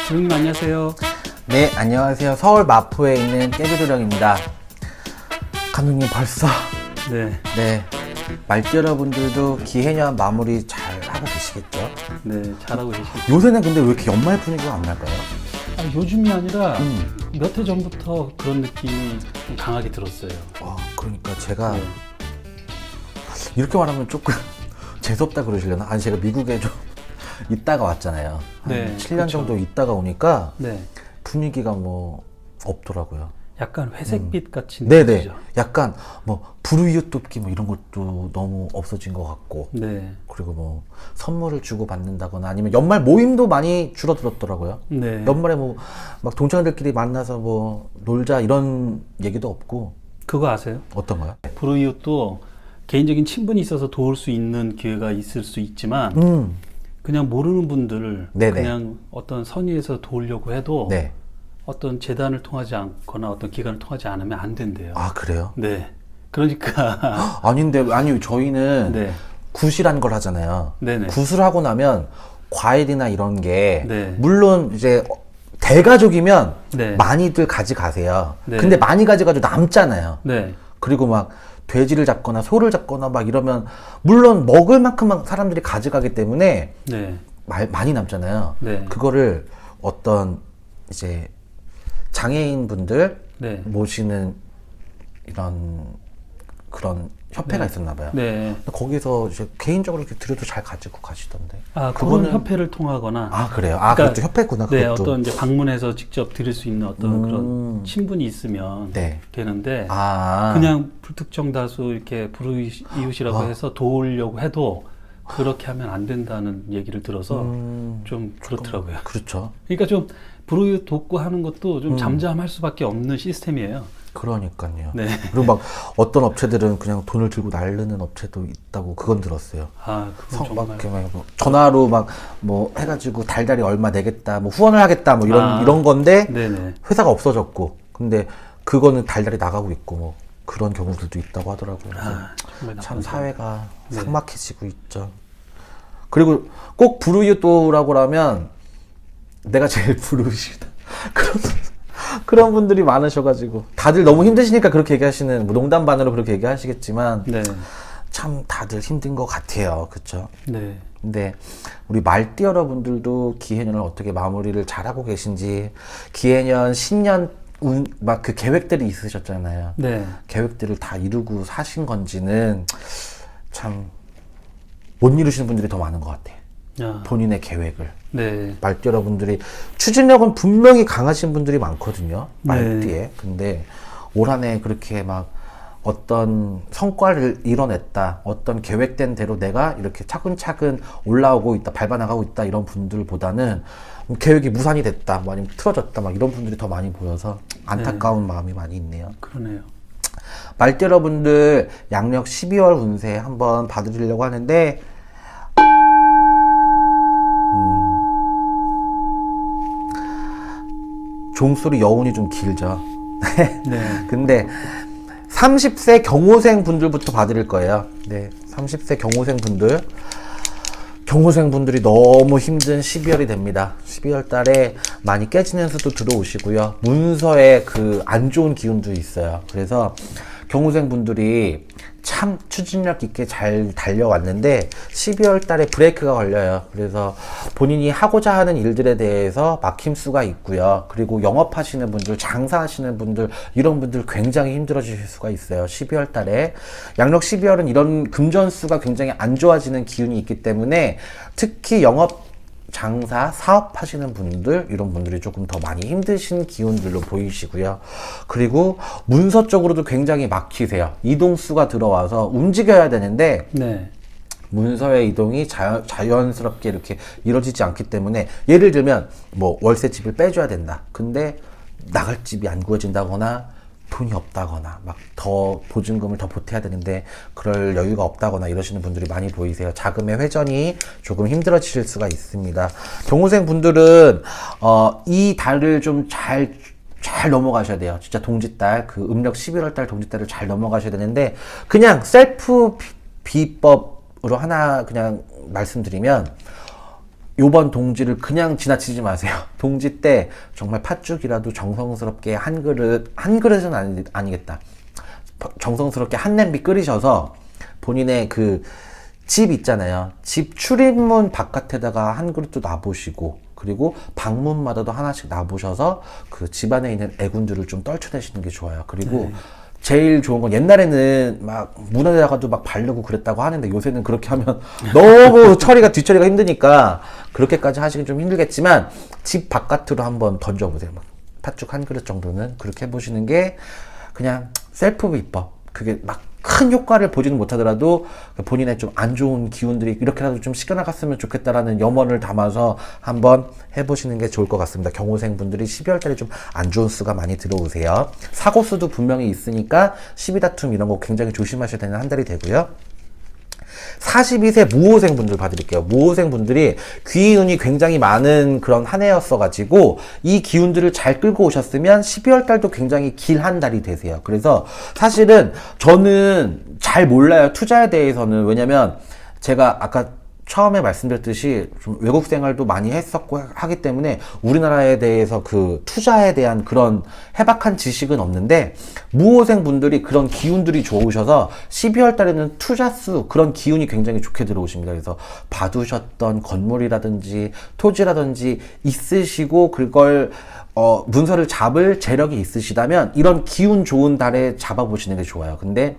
주영님 안녕하세요. 네, 안녕하세요. 서울 마포에 있는 깨비도령입니다. 감독님 벌써 네, 말띠 여러분들도 기해년 마무리 잘 하고 계시겠죠? 네 잘하고 계시죠. 요새는 근데 왜 이렇게 연말 분위기가 안 날까요? 요즘이 아니라 몇 해 전부터 그런 느낌이 좀 강하게 들었어요. 그러니까 제가 네. 이렇게 말하면 조금 재수없다 그러시려나? 아니 제가 미국에 좀 있다가 왔잖아요. 한 네, 7년 그렇죠. 정도 있다가 오니까 네, 분위기가 뭐 없더라고요. 약간 회색빛 같이 네네. 느껴지죠. 약간 뭐 불우이웃 돕기 뭐 이런 것도 너무 없어진 것 같고. 네, 그리고 뭐 선물을 주고 받는다거나 아니면 연말 모임도 많이 줄어들었더라고요. 네. 연말에 뭐 막 동창들끼리 만나서 뭐 놀자 이런 얘기도 없고. 그거 아세요? 어떤가요? 불우이웃도 개인적인 친분이 있어서 도울 수 있는 기회가 있을 수 있지만 그냥 모르는 분들을 네네. 그냥 어떤 선의에서 도우려고 해도 네. 어떤 재단을 통하지 않거나 어떤 기관을 통하지 않으면 안 된대요. 아 그래요? 네. 그러니까 아니 저희는 네. 굿이란 걸 하잖아요. 네네. 굿을 하고 나면 과일이나 이런 게 네. 물론 이제 대가족이면 네. 많이들 가져가세요. 네. 근데 많이 가져가도 남잖아요. 네. 그리고 막 돼지를 잡거나 소를 잡거나 막 이러면 물론 먹을 만큼만 사람들이 가져가기 때문에 네. 많이 남잖아요. 네. 그거를 어떤 이제 장애인 분들 네. 모시는 이런 그런 협회가 있었나 봐요. 네. 거기서 이제 개인적으로 이렇게 드려도 잘 가지고 가시던데. 그거는 협회를 통하거나. 아 그래요? 그러니까, 그것도 협회구나. 네, 그것도. 어떤 이제 방문해서 직접 드릴 수 있는 어떤 그런 친분이 있으면 네. 되는데 아 그냥 불특정 다수 이렇게 불우이웃이라고 해서 도우려고 해도 그렇게 하면 안 된다는 얘기를 들어서 좀 그렇더라고요. 그렇죠. 그러니까 좀 불우이웃 돕고 하는 것도 좀 잠잠할 수밖에 없는 시스템이에요. 그러니까요. 네. 그리고 막 어떤 업체들은 그냥 돈을 들고 날르는 업체도 있다고 그건 들었어요. 그건 막 정말. 이렇게 막 전화로 막 뭐 해가지고 달달이 얼마 내겠다, 뭐 후원을 하겠다, 뭐 이런 건데 네네. 회사가 없어졌고, 근데 그거는 달달이 나가고 있고 뭐 그런 경우들도 있다고 하더라고요. 그래서 정말 참 나쁜 사회가 네. 삭막해지고 있죠. 그리고 꼭 불우이웃도라고 하면 내가 제일 불우이웃이다. 그런 분들이 많으셔가지고 다들 너무 힘드시니까 그렇게 얘기하시는, 뭐 농담 반으로 그렇게 얘기하시겠지만 네. 참 다들 힘든 것 같아요. 그렇죠? 네. 근데 우리 말띠 여러분들도 기해년을 어떻게 마무리를 잘하고 계신지, 기해년 신년 막 그 계획들이 있으셨잖아요. 네. 계획들을 다 이루고 사신 건지는 참 못 이루시는 분들이 더 많은 것 같아요. 본인의 계획을. 네. 말띠 여러분들이 추진력은 분명히 강하신 분들이 많거든요. 말띠에. 네. 근데 올 한 해 그렇게 막 어떤 성과를 이뤄냈다, 어떤 계획된 대로 내가 이렇게 차근차근 올라오고 있다, 밟아나가고 있다, 이런 분들보다는 계획이 무산이 됐다, 뭐 아니면 틀어졌다, 막 이런 분들이 더 많이 보여서 안타까운 마음이 많이 있네요. 그러네요. 말띠 여러분들 양력 12월 운세 한번 봐드리려고 하는데, 종소리 여운이 좀 길죠. 네. 근데 30세 경호생 분들부터 봐드릴 거예요. 네, 30세 경호생 분들. 경호생 분들이 너무 힘든 12월이 됩니다. 12월 달에 많이 깨지는 수도 들어오시고요. 문서에 그 안 좋은 기운도 있어요. 그래서 경호생 분들이 참 추진력 있게 잘 달려왔는데 12월 달에 브레이크가 걸려요. 그래서 본인이 하고자 하는 일들에 대해서 막힘수가 있고요. 그리고 영업하시는 분들, 장사하시는 분들, 이런 분들 굉장히 힘들어지실 수가 있어요. 12월 달에. 양력 12월은 이런 금전수가 굉장히 안 좋아지는 기운이 있기 때문에 특히 영업 장사, 사업하시는 분들, 이런 분들이 조금 더 많이 힘드신 기운들로 보이시고요. 그리고 문서 쪽으로도 굉장히 막히세요. 이동수가 들어와서 움직여야 되는데 네. 문서의 이동이 자연스럽게 이렇게 이루어지지 않기 때문에, 예를 들면 뭐 월세집을 빼줘야 된다. 근데 나갈 집이 안 구해진다거나 돈이 없다거나 막 더 보증금을 더 보태야 되는데 그럴 여유가 없다거나 이러시는 분들이 많이 보이세요. 자금의 회전이 조금 힘들어지실 수가 있습니다. 경호생 분들은 이 달을 좀 잘 넘어가셔야 돼요. 진짜 동짓달, 그 음력 11월 달 동짓달을 잘 넘어가셔야 되는데, 그냥 셀프 비법으로 하나 그냥 말씀드리면, 요번 동지를 그냥 지나치지 마세요. 동지 때 정말 팥죽이라도 정성스럽게 한 그릇은 아니겠다. 정성스럽게 한 냄비 끓이셔서 본인의 그 집 있잖아요. 집 출입문 바깥에다가 한 그릇도 놔보시고, 그리고 방문마다도 하나씩 놔보셔서 그 집안에 있는 애군들을 좀 떨쳐내시는 게 좋아요. 그리고 제일 좋은 건, 옛날에는 막 문에다가도 막 바르고 그랬다고 하는데 요새는 그렇게 하면 너무 뒷처리가 힘드니까 그렇게까지 하시긴 좀 힘들겠지만 집 바깥으로 한번 던져보세요. 막 팥죽 한 그릇 정도는 그렇게 해보시는 게 그냥 셀프 비법. 그게 막 큰 효과를 보지는 못하더라도 본인의 좀 안 좋은 기운들이 이렇게라도 좀 씻겨나갔으면 좋겠다라는 염원을 담아서 한번 해보시는 게 좋을 것 같습니다. 경호생 분들이 12월 달에 좀 안 좋은 수가 많이 들어오세요. 사고 수도 분명히 있으니까 시비 다툼 이런 거 굉장히 조심하셔야 되는 한 달이 되고요. 42세 무호생 분들 봐드릴게요. 무호생 분들이 귀운이 굉장히 많은 그런 한 해였어가지고 이 기운들을 잘 끌고 오셨으면 12월 달도 굉장히 길 한 달이 되세요. 그래서 사실은 저는 잘 몰라요. 투자에 대해서는. 왜냐면 제가 아까 처음에 말씀드렸듯이 좀 외국 생활도 많이 했었고 하기 때문에 우리나라에 대해서 그 투자에 대한 그런 해박한 지식은 없는데, 무호생 분들이 그런 기운들이 좋으셔서 12월 달에는 투자수 그런 기운이 굉장히 좋게 들어오십니다. 그래서 봐두셨던 건물이라든지 토지라든지 있으시고 그걸 문서를 잡을 재력이 있으시다면 이런 기운 좋은 달에 잡아보시는 게 좋아요. 근데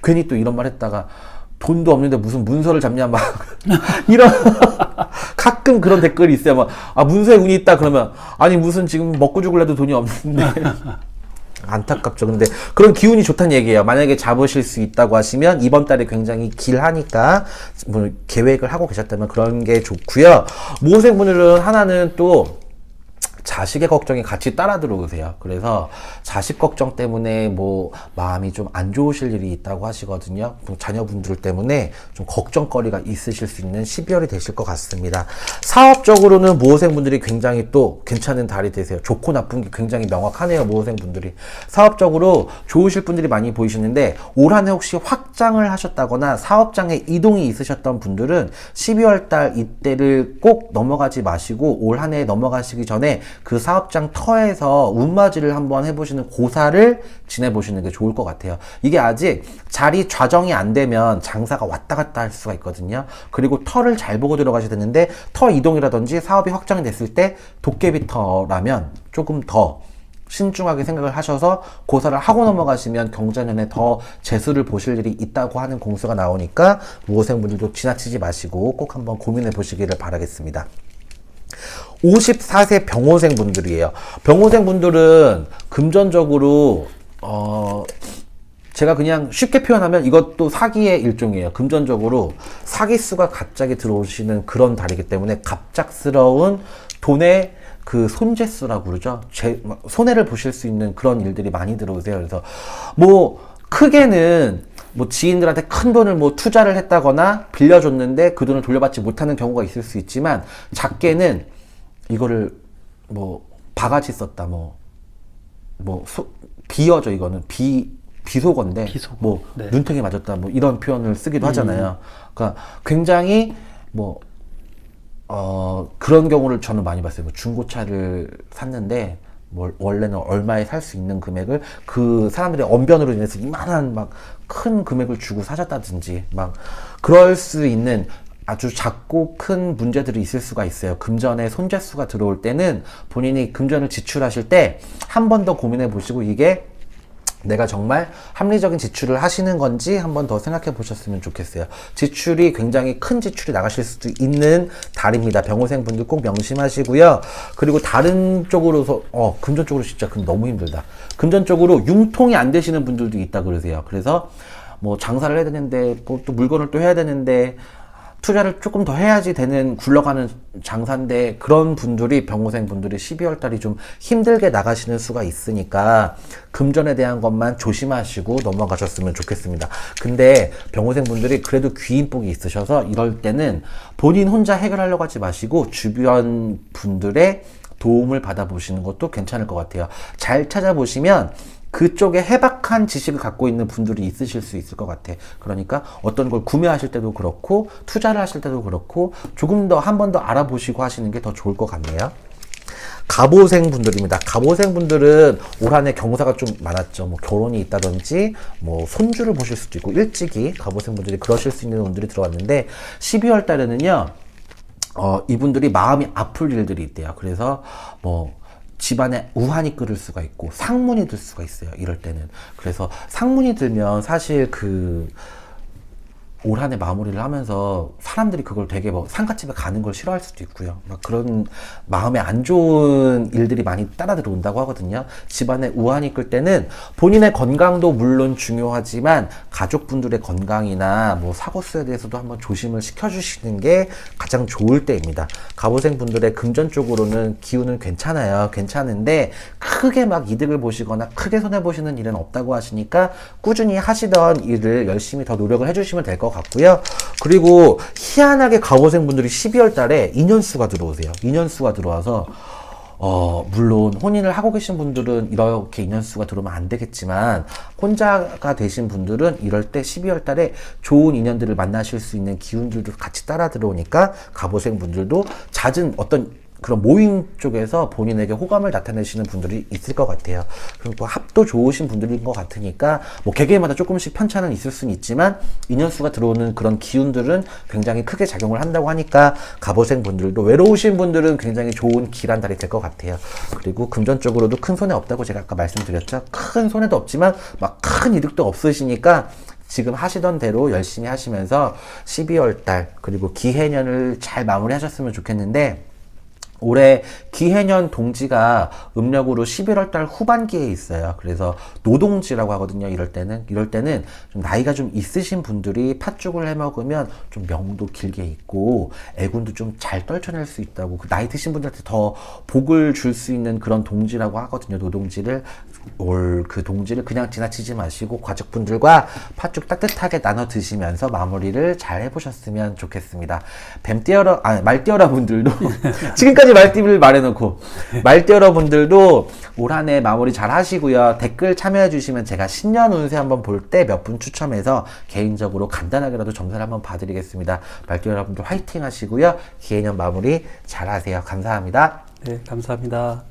괜히 또 이런 말 했다가 돈도 없는데 무슨 문서를 잡냐 막 이런 가끔 그런 댓글이 있어요. 막 문서에 운이 있다 그러면 아니 무슨 지금 먹고 죽을래도 돈이 없는데 안타깝죠. 근데 그런 기운이 좋다는 얘기예요. 만약에 잡으실 수 있다고 하시면 이번 달에 굉장히 길하니까 뭐 계획을 하고 계셨다면 그런 게 좋고요. 모생분들은 하나는 또 자식의 걱정이 같이 따라 들어오세요. 그래서 자식 걱정 때문에 뭐 마음이 좀 안 좋으실 일이 있다고 하시거든요. 자녀분들 때문에 좀 걱정거리가 있으실 수 있는 12월이 되실 것 같습니다. 사업적으로는 모호생분들이 굉장히 또 괜찮은 달이 되세요. 좋고 나쁜 게 굉장히 명확하네요. 모호생분들이 사업적으로 좋으실 분들이 많이 보이시는데, 올 한 해 혹시 확장을 하셨다거나 사업장에 이동이 있으셨던 분들은 12월 달 이때를 꼭 넘어가지 마시고 올 한 해 넘어가시기 전에 그 사업장 터에서 운맞이를 한번 해보시는 고사를 지내보시는 게 좋을 것 같아요. 이게 아직 자리 좌정이 안 되면 장사가 왔다 갔다 할 수가 있거든요. 그리고 터를 잘 보고 들어가셔야 되는데, 터 이동이라든지 사업이 확장이 됐을 때 도깨비 터라면 조금 더 신중하게 생각을 하셔서 고사를 하고 넘어가시면 경자년에 더 재수를 보실 일이 있다고 하는 공수가 나오니까 무호생분들도 지나치지 마시고 꼭 한번 고민해 보시기를 바라겠습니다. 54세 병호생 분들이에요. 병호생 분들은 금전적으로 제가 그냥 쉽게 표현하면 이것도 사기의 일종이에요. 금전적으로 사기수가 갑자기 들어오시는 그런 달이기 때문에 갑작스러운 돈의 그 손재수라고 그러죠. 손해를 보실 수 있는 그런 일들이 많이 들어오세요. 그래서 뭐 크게는 뭐 지인들한테 큰 돈을 뭐 투자를 했다거나 빌려줬는데 그 돈을 돌려받지 못하는 경우가 있을 수 있지만, 작게는 이거를 뭐 바가지 썼다, 비어죠. 이거는 비속어인데 비속어. 뭐 네. 눈탱이 맞았다 뭐 이런 표현을 쓰기도 하잖아요. 그러니까 굉장히 그런 경우를 저는 많이 봤어요. 뭐 중고차를 샀는데 원래는 얼마에 살 수 있는 금액을 그 사람들의 언변으로 인해서 이만한 막 큰 금액을 주고 사셨다든지 막 그럴 수 있는 아주 작고 큰 문제들이 있을 수가 있어요. 금전에 손재수가 들어올 때는 본인이 금전을 지출하실 때 한 번 더 고민해 보시고 이게 내가 정말 합리적인 지출을 하시는 건지 한 번 더 생각해 보셨으면 좋겠어요. 지출이 굉장히 큰 지출이 나가실 수도 있는 달입니다. 병호생 분들 꼭 명심하시고요. 그리고 다른 쪽으로서 금전 쪽으로 진짜 너무 힘들다. 금전 쪽으로 융통이 안 되시는 분들도 있다 그러세요. 그래서 뭐 장사를 해야 되는데 뭐 또 물건을 또 해야 되는데 투자를 조금 더 해야지 되는 굴러가는 장사인데, 그런 분들이 병호생 분들이 12월 달이 좀 힘들게 나가시는 수가 있으니까 금전에 대한 것만 조심하시고 넘어가셨으면 좋겠습니다. 근데 병호생 분들이 그래도 귀인복이 있으셔서 이럴 때는 본인 혼자 해결하려고 하지 마시고 주변 분들의 도움을 받아보시는 것도 괜찮을 것 같아요. 잘 찾아보시면 그쪽에 해박한 지식을 갖고 있는 분들이 있으실 수 있을 것 같아. 그러니까 어떤 걸 구매하실 때도 그렇고 투자를 하실 때도 그렇고 조금 더 한 번 더 알아보시고 하시는 게 더 좋을 것 같네요. 갑오생 분들입니다. 갑오생 분들은 올 한 해 경사가 좀 많았죠. 뭐 결혼이 있다든지 뭐 손주를 보실 수도 있고 일찍이 갑오생 분들이 그러실 수 있는 운들이 들어왔는데 12월 달에는요. 이분들이 마음이 아플 일들이 있대요. 그래서 뭐 집안에 우환이 끓을 수가 있고 상문이 들 수가 있어요. 이럴 때는. 그래서 상문이 들면 사실 올 한 해 마무리를 하면서 사람들이 그걸 되게 뭐 상가집에 가는 걸 싫어할 수도 있고요. 막 그런 마음에 안 좋은 일들이 많이 따라 들어온다고 하거든요. 집안에 우환이 끌 때는 본인의 건강도 물론 중요하지만 가족분들의 건강이나 뭐 사고수에 대해서도 한번 조심을 시켜주시는 게 가장 좋을 때입니다. 갑오생 분들의 금전 쪽으로는 기운은 괜찮아요. 괜찮은데 크게 막 이득을 보시거나 크게 손해보시는 일은 없다고 하시니까 꾸준히 하시던 일을 열심히 더 노력을 해주시면 될 것 같고요. 그리고 희한하게 갑오생 분들이 12월 달에 인연수가 들어오세요. 인연수가 들어와서 물론 혼인을 하고 계신 분들은 이렇게 인연수가 들어오면 안 되겠지만 혼자가 되신 분들은 이럴 때 12월 달에 좋은 인연들을 만나실 수 있는 기운들도 같이 따라 들어오니까 갑오생 분들도 잦은 어떤 그런 모임 쪽에서 본인에게 호감을 나타내시는 분들이 있을 것 같아요. 그리고 합도 좋으신 분들인 것 같으니까 뭐 개개인마다 조금씩 편차는 있을 수는 있지만 인연수가 들어오는 그런 기운들은 굉장히 크게 작용을 한다고 하니까 갑오생 분들도 외로우신 분들은 굉장히 좋은 길한 달이 될 것 같아요. 그리고 금전적으로도 큰 손해 없다고 제가 아까 말씀드렸죠. 큰 손해도 없지만 막 큰 이득도 없으시니까 지금 하시던 대로 열심히 하시면서 12월 달 그리고 기해년을 잘 마무리하셨으면 좋겠는데 올해 기해년 동지가 음력으로 11월 달 후반기에 있어요. 그래서 노동지라고 하거든요. 이럴 때는 좀 나이가 좀 있으신 분들이 팥죽을 해 먹으면 좀 명도 길게 있고 애군도 좀 잘 떨쳐낼 수 있다고 그 나이 드신 분들한테 더 복을 줄 수 있는 그런 동지라고 하거든요. 노동지를 올 그 동지를 그냥 지나치지 마시고 가족분들과 팥죽 따뜻하게 나눠 드시면서 마무리를 잘 해보셨으면 좋겠습니다. 말띠여러 분들도 지금까지 말띠를 말해놓고 말띠여러 분들도 올 한 해 마무리 잘 하시고요. 댓글 참여해 주시면 제가 신년 운세 한번 볼 때 몇 분 추첨해서 개인적으로 간단하게라도 점수를 한번 봐드리겠습니다. 말띠 여러분들 화이팅 하시고요. 기해년 마무리 잘 하세요. 감사합니다. 네, 감사합니다.